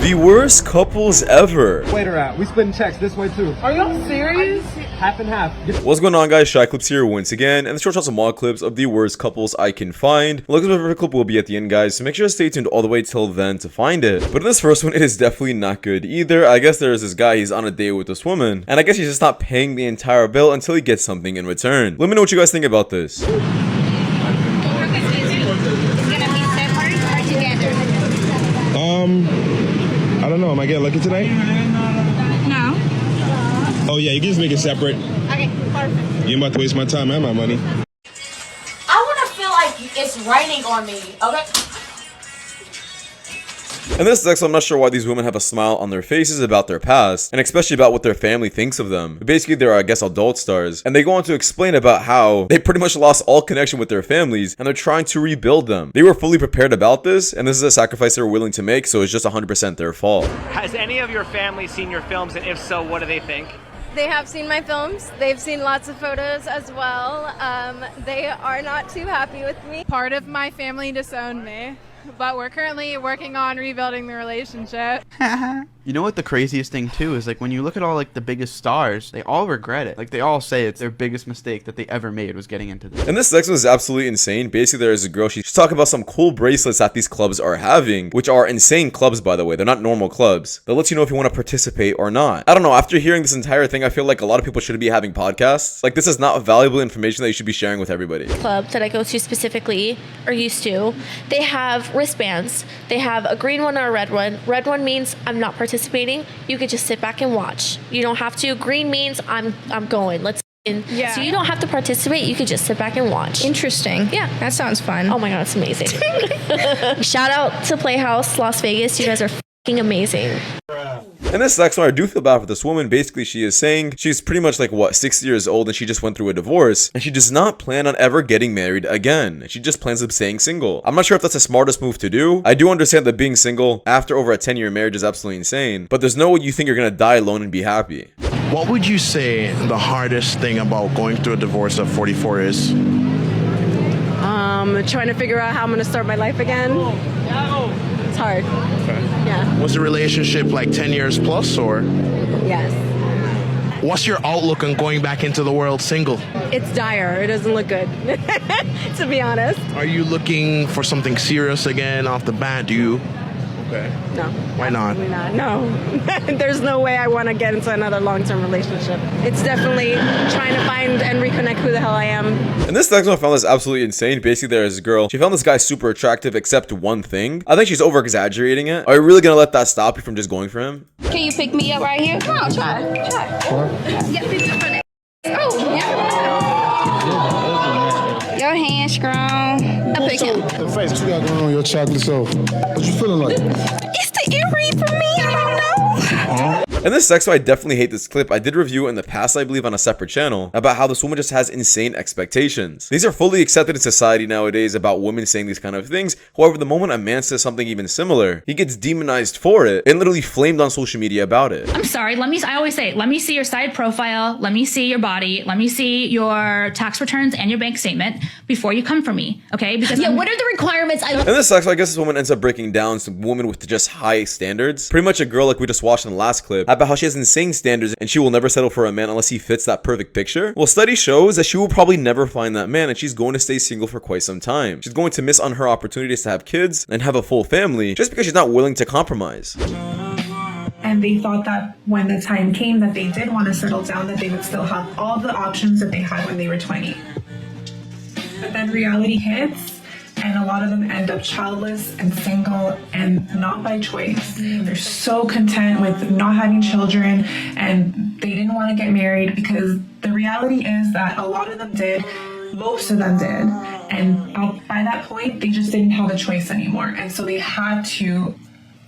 The worst couples ever. Waiter at. We splitting checks this way too. Are y'all serious? Half and half. What's going on, guys? Shak-Clips here once again, and the short shots of mod clips of the worst couples I can find. Look, the perfect clip will be at the end, guys, so make sure to stay tuned all the way till then to find it. But in this first one, it is definitely not good either. I guess there's this guy, he's on a date with this woman, and I guess he's just not paying the entire bill until he gets something in return. Let me know what you guys think about this. I don't know. Am I getting lucky tonight? No. Oh yeah, you can just make it separate. Okay, perfect. You ain't about to waste my time and my money. I want to feel like it's raining on me, okay? And this next one, I'm not sure why these women have a smile on their faces about their past, and especially about what their family thinks of them. Basically, they're, I guess, adult stars, and they go on to explain about how they pretty much lost all connection with their families, and they're trying to rebuild them. They were fully prepared about this, and this is a sacrifice they were willing to make, so it's just 100% their fault. Has any of your family seen your films, and if so, what do they think? They have seen my films. They've seen lots of photos as well. They are not too happy with me. Part of my family disowned me, but we're currently working on rebuilding the relationship. You know what the craziest thing too is, like, when you look at all like the biggest stars, they all regret it. Like, they all say it's their biggest mistake that they ever made was getting into this. And this next one is absolutely insane. Basically, there is a girl, she's talking about some cool bracelets that these clubs are having, which are insane clubs, by the way. They're not normal clubs. That lets you know if you want to participate or not. I don't know, after hearing this entire thing, I feel like a lot of people shouldn't be having podcasts. Like, this is not valuable information that you should be sharing with everybody. Club that I go to specifically, or used to, they have wristbands. They have a green one or a red one. Red one means I'm not participating. You could just sit back and watch. You don't have to. Green means I'm going. Let's Yeah. So you don't have to participate. You could just sit back and watch. Interesting. Yeah. That sounds fun. Oh my god, it's amazing. Shout out to Playhouse Las Vegas. You guys are fucking amazing. And this next one, I do feel bad for this woman. Basically, she is saying she's pretty much like, what, 60 years old, and she just went through a divorce, and she does not plan on ever getting married again. She just plans on staying single. I'm not sure if that's the smartest move to do. I do understand that being single after over a 10-year marriage is absolutely insane, but there's no way you think you're gonna die alone and be happy. What would you say the hardest thing about going through a divorce at 44 is? Trying to figure out how I'm going to start my life again. It's hard. Okay. Yeah. Was the relationship like 10 years plus, or? Yes. What's your outlook on going back into the world single? It's dire. It doesn't look good, to be honest. Are you looking for something serious again off the bat? Do you? Okay. No. Why not? Absolutely not. No. There's no way I want to get into another long-term relationship. It's definitely trying to find and reconnect who the hell I am. And this next one I found this absolutely insane. Basically, there is a girl. She found this guy super attractive except one thing. I think she's over-exaggerating it. Are you really gonna let that stop you from just going for him? Can you pick me up right here? Come on, try. Yeah, pick up on it. Oh, yeah. Your hand strong. I'll pick him. The face, what you got going on your chocolate self? What you feeling like? It's the earring for me. I don't know. And this next one, I definitely hate this clip. I did review it in the past, I believe, on a separate channel about how this woman just has insane expectations. These are fully accepted in society nowadays about women saying these kind of things. However, the moment a man says something even similar, he gets demonized for it and literally flamed on social media about it. I'm sorry, I always say, let me see your side profile, let me see your body, let me see your tax returns and your bank statement before you come for me, okay? Because What are the requirements? And this sucks. I guess this woman ends up breaking down some woman with just high standards. Pretty much a girl like we just watched in the last clip about how she has insane standards and she will never settle for a man unless he fits that perfect picture. Well, study shows that she will probably never find that man and she's going to stay single for quite some time. She's going to miss on her opportunities to have kids and have a full family just because she's not willing to compromise. And they thought that when the time came that they did want to settle down, that they would still have all the options that they had when they were 20. But then reality hits, and a lot of them end up childless and single, and not by choice. They're so content with not having children, and they didn't want to get married because the reality is that a lot of them did, most of them did, and by that point, they just didn't have a choice anymore. And so they had to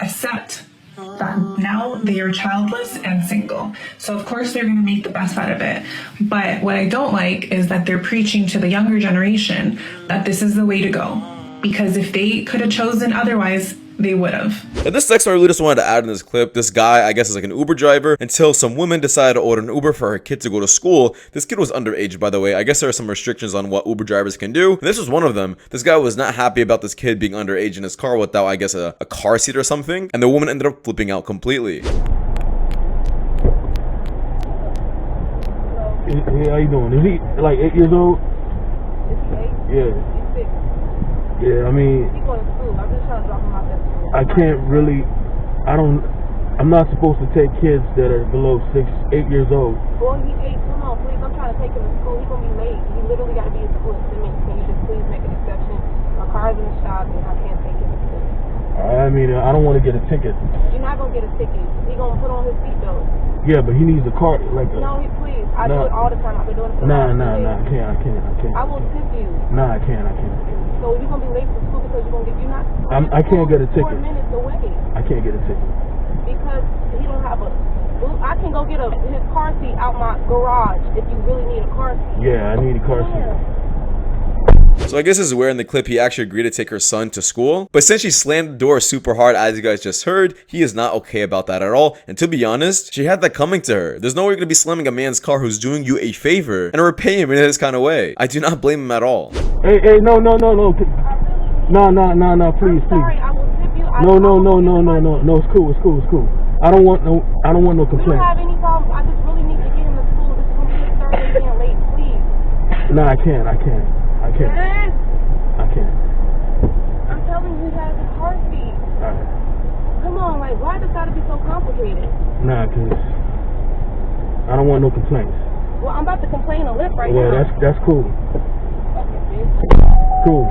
accept that now they are childless and single. So of course they're going to make the best out of it. But what I don't like is that they're preaching to the younger generation that this is the way to go. Because if they could have chosen otherwise, they would have. And this next one I really just wanted to add in this clip. This guy, I guess, is like an Uber driver until some woman decided to order an Uber for her kid to go to school. This kid was underage, by the way. I guess there are some restrictions on what Uber drivers can do. And this was one of them. This guy was not happy about this kid being underage in his car without, I guess, a car seat or something. And the woman ended up flipping out completely. Hey, how you doing? Is he like 8 years old? Is he 8? Yeah. He's 6. Yeah, I mean, He's going to school. I'm just trying to drop him off at school. I can't really, I'm not supposed to take kids that are below 8 years old. Boy, he's 8. Come on, please. I'm trying to take him to school. He's going to be late. He literally got to be at school at 10 minutes. Can you just please make an exception? My car's in the shop and I can't take him to school. I mean, I don't want to get a ticket. You're not going to get a ticket. He's going to put on his seatbelt. Yeah, but he needs a car, like a... No, please. I do it all the time. I've been doing it for Nah, I can't. I will tip you. Nah, I can't. So you're going to be late for school because you're going to get... You're not... I can't get a ticket. 4 minutes away. I can't get a ticket. Because he don't have a... I can go get his car seat out my garage if you really need a car seat. Yeah, I need a car seat. So I guess this is where in the clip he actually agreed to take her son to school. But since she slammed the door super hard, as you guys just heard, he is not okay about that at all. And to be honest, she had that coming to her. There's no way you're gonna be slamming a man's car who's doing you a favor and repay him in this kind of way. I do not blame him at all. Hey, no. No, please. Sorry, I will tip you. No, it's cool. I don't want no complaints. We don't have any problems. I just really need to get him to school. This is gonna be his third day being late, please. No, I can't. Yes. I can't. I'm telling you, he has a car seat. Alright. Come on, like, why does it gotta be so complicated? Nah, cause I don't want no complaints. Well, I'm about to complain a lip right now. Well, that's cool. Okay, bitch. Cool.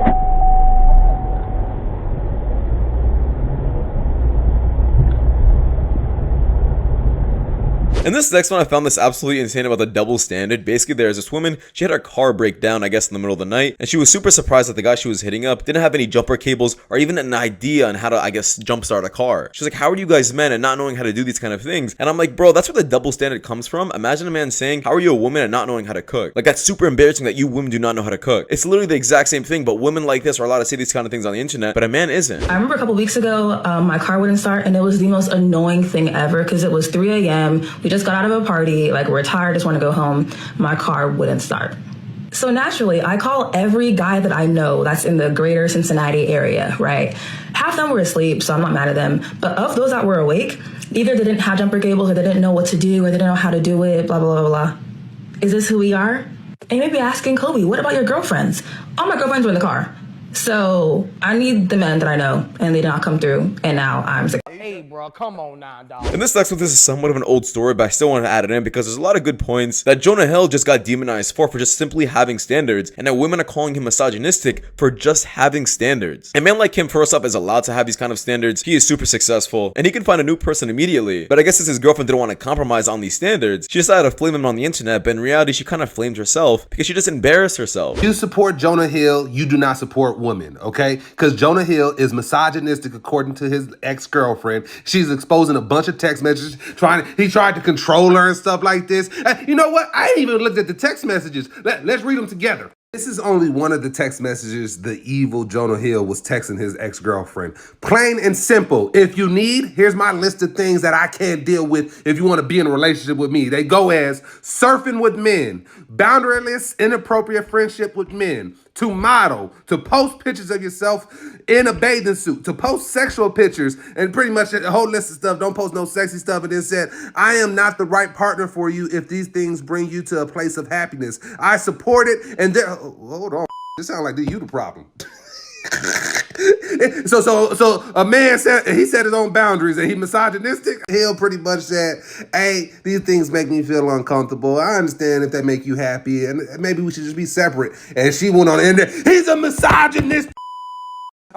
And this next one, I found this absolutely insane about the double standard. Basically, there's this woman, she had her car break down, I guess, in the middle of the night, and she was super surprised that the guy she was hitting up didn't have any jumper cables or even an idea on how to, I guess, jumpstart a car. She's like, how are you guys men and not knowing how to do these kind of things? And I'm like, bro, that's where the double standard comes from. Imagine a man saying, how are you a woman and not knowing how to cook? Like, that's super embarrassing that you women do not know how to cook. It's literally the exact same thing, but women like this are allowed to say these kind of things on the internet, but a man isn't. I remember a couple weeks ago, my car wouldn't start, and it was the most annoying thing ever because it was 3 a.m. We just got out of a party. Like, we're tired, just want to go home. My car wouldn't start. So naturally, I call every guy that I know that's in the greater Cincinnati area, right? Half of them were asleep, so I'm not mad at them. But of those that were awake, either they didn't have jumper cables or they didn't know what to do or they didn't know how to do it, blah, blah, blah, blah. Is this who we are? And you may be asking, Kobe, what about your girlfriends? All my girlfriends were in the car. So I need the men that I know, and they did not come through, and now I'm sick. Hey, bro, come on now, dog. And this next one, this is somewhat of an old story, but I still want to add it in because there's a lot of good points that Jonah Hill just got demonized for just simply having standards, and that women are calling him misogynistic for just having standards. A man like him, first up, is allowed to have these kind of standards. He is super successful, and he can find a new person immediately. But I guess since his girlfriend didn't want to compromise on these standards, she decided to flame him on the internet, but in reality, she kind of flamed herself because she just embarrassed herself. You support Jonah Hill, you do not support women, okay? Because Jonah Hill is misogynistic according to his ex-girlfriend. She's exposing a bunch of text messages. He tried to control her and stuff like this. You know what? I ain't even looked at the text messages. Let's read them together. This is only one of the text messages the evil Jonah Hill was texting his ex-girlfriend. Plain and simple. If you need, here's my list of things that I can't deal with if you want to be in a relationship with me. They go as surfing with men, boundaryless, inappropriate friendship with men, to model, to post pictures of yourself in a bathing suit, to post sexual pictures, and pretty much a whole list of stuff. Don't post no sexy stuff. And then said, I am not the right partner for you if these things bring you to a place of happiness. I support it, and there, hold on, this sounds like you the problem. So a man said, he set his own boundaries and he misogynistic. Hill pretty much said, hey, these things make me feel uncomfortable. I understand if they make you happy and maybe we should just be separate. And she went on in there, he's a misogynist.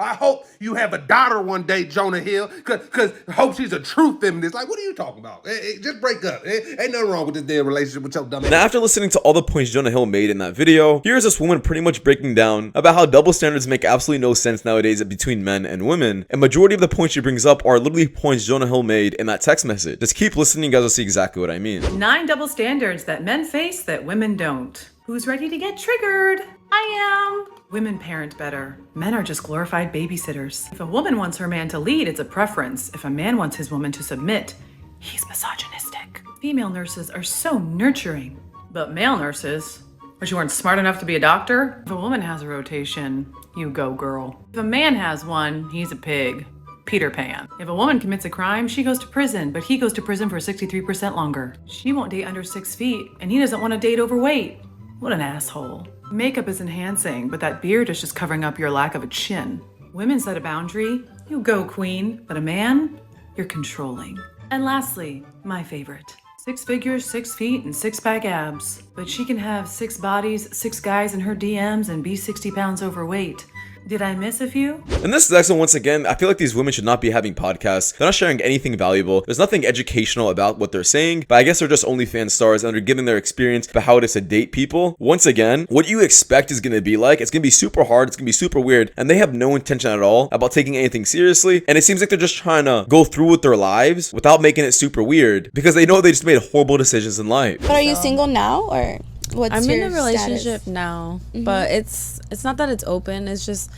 I hope you have a daughter one day, Jonah Hill, because I hope she's a true feminist. Like, what are you talking about? Just break up. Ain't nothing wrong with this damn relationship with your dumb ass. Now, after listening to all the points Jonah Hill made in that video, here's this woman pretty much breaking down about how double standards make absolutely no sense nowadays between men and women. And majority of the points she brings up are literally points Jonah Hill made in that text message. Just keep listening, you guys will see exactly what I mean. 9 double standards that men face that women don't. Who's ready to get triggered? I am. Women parent better. Men are just glorified babysitters. If a woman wants her man to lead, it's a preference. If a man wants his woman to submit, he's misogynistic. Female nurses are so nurturing. But male nurses? But you weren't smart enough to be a doctor? If a woman has a rotation, you go girl. If a man has one, he's a pig. Peter Pan. If a woman commits a crime, she goes to prison, but he goes to prison for 63% longer. She won't date under 6 feet, and he doesn't want to date overweight. What an asshole. Makeup is enhancing, but that beard is just covering up your lack of a chin. Women set a boundary, you go queen, but a man, you're controlling. And lastly, my favorite. 6 figures, 6 feet, and 6-pack abs. But she can have 6 bodies, 6 guys in her DMs, and be 60 pounds overweight. Did I miss a few? And this is excellent. Once again, I feel like these women should not be having podcasts. They're not sharing anything valuable. There's nothing educational about what they're saying, but I guess they're just OnlyFans stars and they're giving their experience about how it is to date people. Once again, what you expect is going to be like, it's going to be super hard, it's going to be super weird, and they have no intention at all about taking anything seriously, and it seems like they're just trying to go through with their lives without making it super weird, because they know they just made horrible decisions in life. But are you single now, or what's I'm your in a relationship status? now, but it's not that it's open, it's just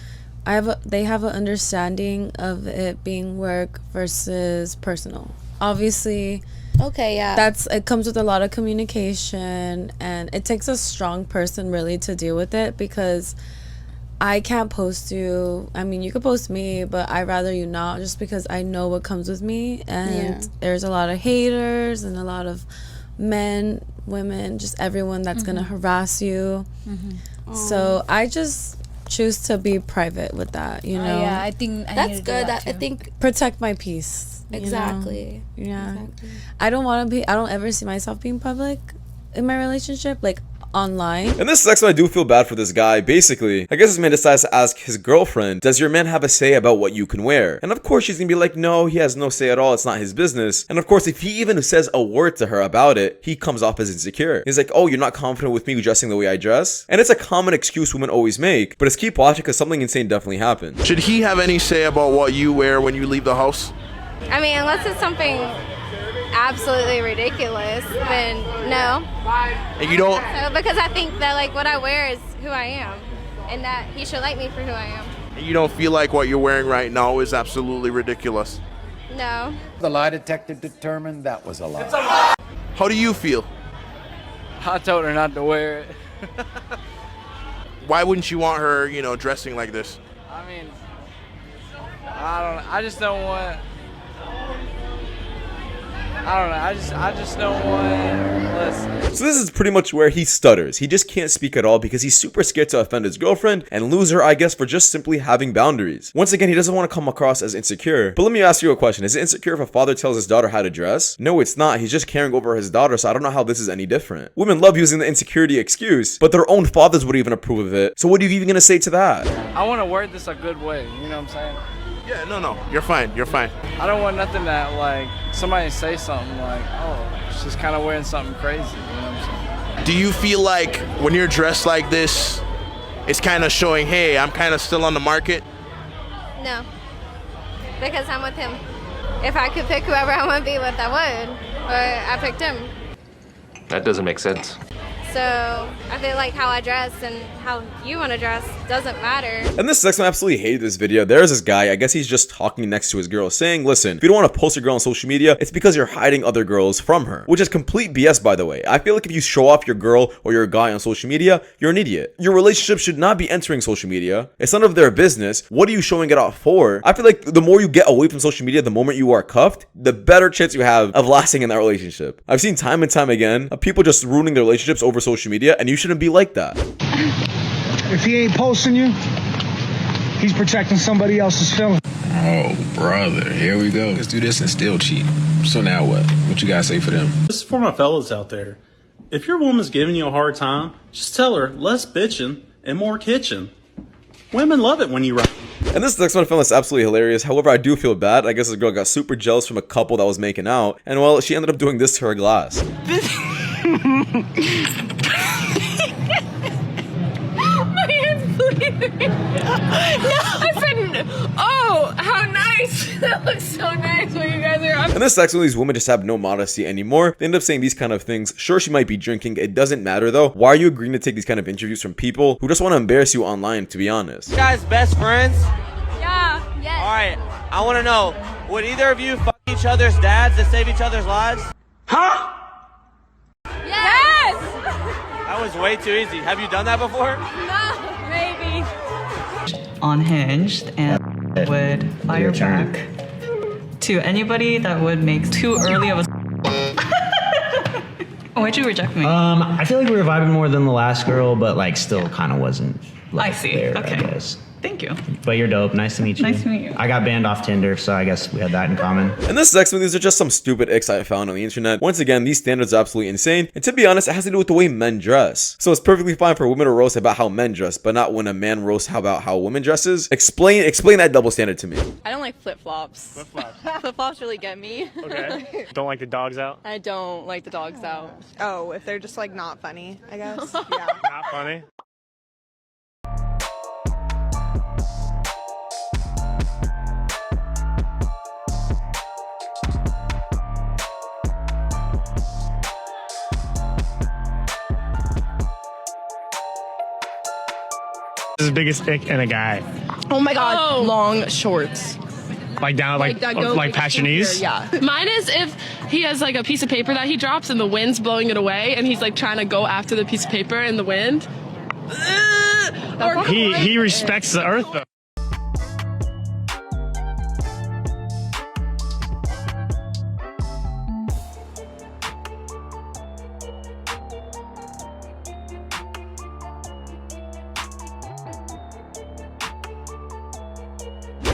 they have an understanding of it being work versus personal. Obviously, okay, yeah, it comes with a lot of communication, and it takes a strong person really to deal with it, because I can't post you. I mean, you could post me, but I'd rather you not, just because I know what comes with me, and there's a lot of haters and a lot of men, women, just everyone that's gonna harass you. So I just choose to be private with that, you know. Yeah, I think that's good. I think protect my peace. Exactly. You know? Yeah. Exactly. I don't ever see myself being public in my relationship, like online. And this next one, I do feel bad for this guy. Basically, I guess this man decides to ask his girlfriend, does your man have a say about what you can wear? And of course she's gonna be like, no, he has no say at all, it's not his business. And of course, if he even says a word to her about it, he comes off as insecure. He's like, oh, you're not confident with me dressing the way I dress? And it's a common excuse women always make, but it's keep watching, because something insane definitely happened. Should he have any say about what you wear when you leave the house? I mean, unless it's something absolutely ridiculous, then no. And you don't? So, because I think that like what I wear is who I am, and that he should like me for who I am. And you don't feel like what you're wearing right now is absolutely ridiculous? No. The lie detector determined that was a lie. How do you feel? I told her not to wear it. Why wouldn't you want her, dressing like this? I mean, I just don't want. I don't know. I just don't want. Listen. So this is pretty much where he stutters. He just can't speak at all because he's super scared to offend his girlfriend and lose her, I guess, for just simply having boundaries. Once again, he doesn't want to come across as insecure. But let me ask you a question. Is it insecure if a father tells his daughter how to dress? No, it's not. He's just caring over his daughter, so I don't know how this is any different. Women love using the insecurity excuse, but their own fathers would even approve of it. So what are you even gonna say to that? I want to word this a good way. You know what I'm saying? Yeah, no. You're fine. You're fine. I don't want nothing that, like, somebody say something like, oh, she's kind of wearing something crazy. You know what I'm saying? Do you feel like when you're dressed like this, it's kind of showing, hey, I'm kind of still on the market? No. Because I'm with him. If I could pick whoever I want to be with, I would. But I picked him. That doesn't make sense. So I feel like how I dress and how you want to dress doesn't matter. And this next one, I absolutely hated this video. There's this guy, I guess he's just talking next to his girl saying, listen, if you don't want to post a girl on social media, it's because you're hiding other girls from her. Which is complete BS, by the way. I feel like if you show off your girl or your guy on social media, you're an idiot. Your relationship should not be entering social media. It's none of their business. What are you showing it off for? I feel like the more you get away from social media, the moment you are cuffed, the better chance you have of lasting in that relationship. I've seen time and time again of people just ruining their relationships over social media, and you shouldn't be like that. If he ain't posting you, he's protecting somebody else's feelings. Oh, brother, here we go. Let's do this and still cheat. So now what? What you guys say for them? This is for my fellas out there. If your woman's giving you a hard time, just tell her less bitching and more kitchen. Women love it when you run. And this next one I found is absolutely hilarious. However, I do feel bad. I guess this girl got super jealous from a couple that was making out, and well, she ended up doing this to her glass. My hand's bleeding. No, I said, oh, how nice. nice. That looks so nice when you guys are. And this sucks when these women just have no modesty anymore. They end up saying these kind of things. Sure, she might be drinking. It doesn't matter though. Why are you agreeing to take these kind of interviews from people who just want to embarrass you online, to be honest? You guys best friends? Yeah. Yes. All right. I want to know, would either of you fuck each other's dads to save each other's lives? Huh? Yes. That was way too easy. Have you done that before? No. Maybe. Unhinged and would fire back to anybody that would make too early of a. Why'd you reject me? I feel like we were vibing more than the last girl, but like still kind of wasn't. Like, I see. There, Okay. I guess. Thank you. But you're dope. Nice to meet you. Nice to meet you. I got banned off Tinder, so I guess we had that in common. And this next one, these are just some stupid icks I found on the internet. Once again, these standards are absolutely insane. And to be honest, it has to do with the way men dress. So it's perfectly fine for women to roast about how men dress, but not when a man roasts about how women dresses. Explain that double standard to me. I don't like flip-flops. Flip-flops. Flip-flops really get me. Okay. Don't like the dogs out? I don't like the dogs out. Oh, if they're just like not funny, I guess. Yeah. Not funny? This is the biggest dick in a guy. Oh my god. Long shorts. Like down, like that go, past your knees? Yeah. Mine is if he has like a piece of paper that he drops and the wind's blowing it away and he's like trying to go after the piece of paper in the wind. He respects the earth though.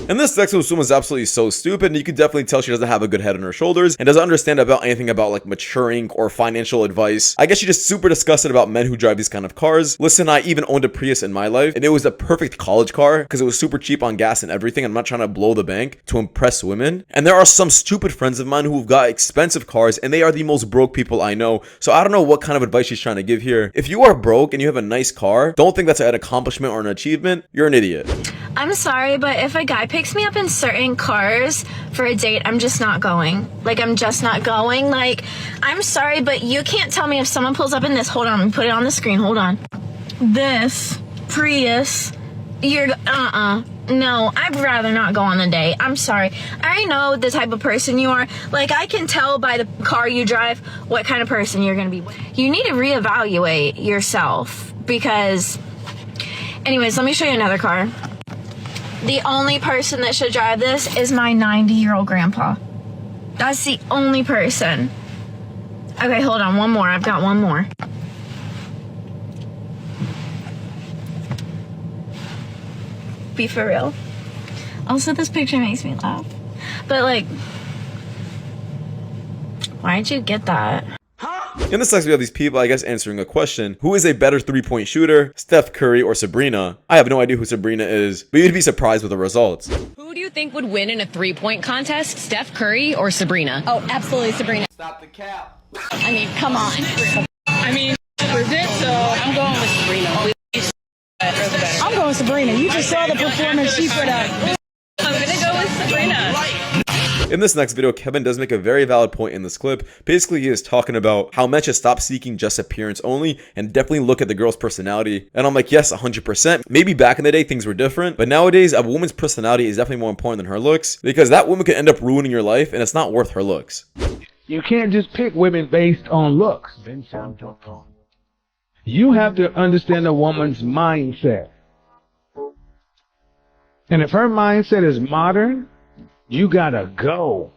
And this sexist woman is absolutely so stupid, and you can definitely tell she doesn't have a good head on her shoulders and doesn't understand about anything about like maturing or financial advice. I guess she's just super disgusted about men who drive these kind of cars. Listen, I even owned a Prius in my life, and it was the perfect college car because it was super cheap on gas and everything. I'm not trying to blow the bank to impress women. And there are some stupid friends of mine who've got expensive cars, and they are the most broke people I know. So I don't know what kind of advice she's trying to give here. If you are broke and you have a nice car, don't think that's an accomplishment or an achievement. You're an idiot. I'm sorry, but if a guy picks me up in certain cars for a date, I'm just not going. Like, I'm just not going. Like, I'm sorry, but you can't tell me if someone pulls up in this. Hold on, let me put it on the screen. Hold on. This Prius, you're, no, I'd rather not go on the date. I'm sorry. I know the type of person you are. Like, I can tell by the car you drive what kind of person you're going to be. You need to reevaluate yourself because, anyways, let me show you another car. The only person that should drive this is my 90-year-old grandpa. That's the only person. Okay, hold on. One more. I've got one more. Be for real. Also, this picture makes me laugh. But, like, why'd you get that? In this section, we have these people, I guess, answering a question. Who is a better three-point shooter, Steph Curry or Sabrina? I have no idea who Sabrina is, but you'd be surprised with the results. Who do you think would win in a three-point contest, Steph Curry or Sabrina? Oh, absolutely Sabrina. Stop the cap. I mean, come on. I mean, legit, so I'm going with Sabrina. I'm going with Sabrina. You just saw the performance she put out. I'm gonna go with Sabrina. In this next video, Kevin does make a very valid point in this clip. Basically, he is talking about how men should stop seeking just appearance only and definitely look at the girl's personality. And I'm like, yes, 100%. Maybe back in the day, things were different. But nowadays, a woman's personality is definitely more important than her looks because that woman could end up ruining your life and it's not worth her looks. You can't just pick women based on looks. You have to understand a woman's mindset. And if her mindset is modern, you gotta go.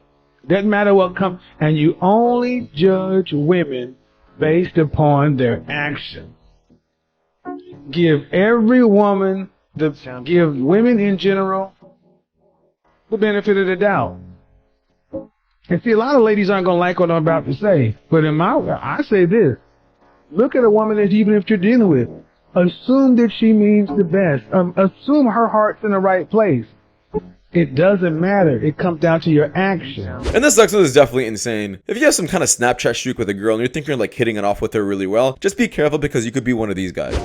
Doesn't matter what comes. And you only judge women based upon their actions. Give every woman, give women in general the benefit of the doubt. And see, a lot of ladies aren't gonna like what I'm about to say, but I say this. Look at a woman that even if you're dealing with, assume that she means the best. Assume her heart's in the right place. It doesn't matter. It comes down to your action. And this next one is definitely insane. If you have some kind of Snapchat streak with a girl and you're thinking you're like hitting it off with her really well, just be careful because you could be one of these guys.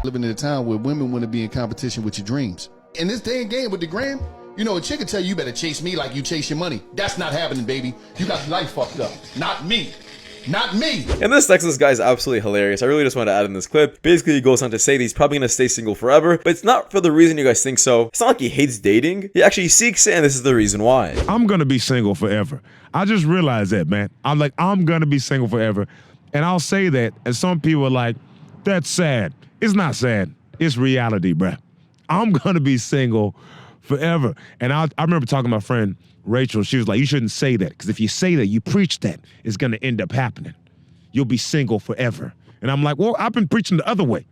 Living in a town where women want to be in competition with your dreams. In this day and game with the gram, you know, a chick can tell you better chase me like you chase your money. That's not happening, baby. You got your life fucked up. Not me. Not me. And this Texas guy is absolutely hilarious. I really just want to add in this clip. Basically, he goes on to say that he's probably going to stay single forever, but it's not for the reason you guys think so. It's not like he hates dating. He actually seeks it, and this is the reason why. I'm going to be single forever. I just realized that, man. I'm going to be single forever. And I'll say that, and some people are like, that's sad. It's not sad. It's reality, bruh. I'm going to be single forever. And I remember talking to my friend Rachel. She was like, you shouldn't say that, because if you say that, you preach that, it's going to end up happening. You'll be single forever. And I'm like, well, I've been preaching the other way.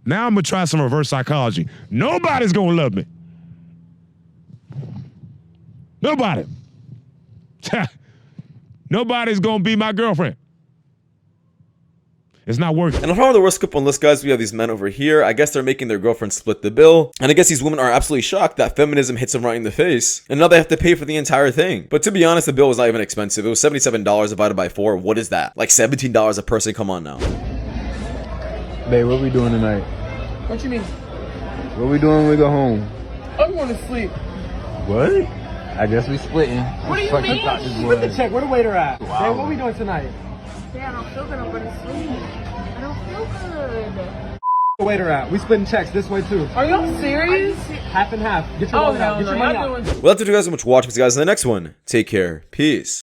Now I'm going to try some reverse psychology. Nobody's going to love me. Nobody. Nobody's going to be my girlfriend. It's not working. And probably the worst clip on this, guys, we have these men over here. I guess they're making their girlfriend split the bill. And I guess these women are absolutely shocked that feminism hits them right in the face. And now they have to pay for the entire thing. But to be honest, the bill was not even expensive. It was $77 divided by 4. What is that? Like $17 a person? Come on now. Babe, what we doing tonight? What you mean? What we doing when we go home? I'm going to sleep. What? I guess we splitting. What do you mean? Put the check. Where the waiter at? Wow. Hey, what we doing tonight? Yeah, I don't feel good. I'm going to sleep. I don't feel good. The waiter at? We splitting checks this way too. Are y'all serious? Half and half. Get your money out. Get your money out. Well, that's it, you guys so much for watching, guys. In the next one, take care. Peace.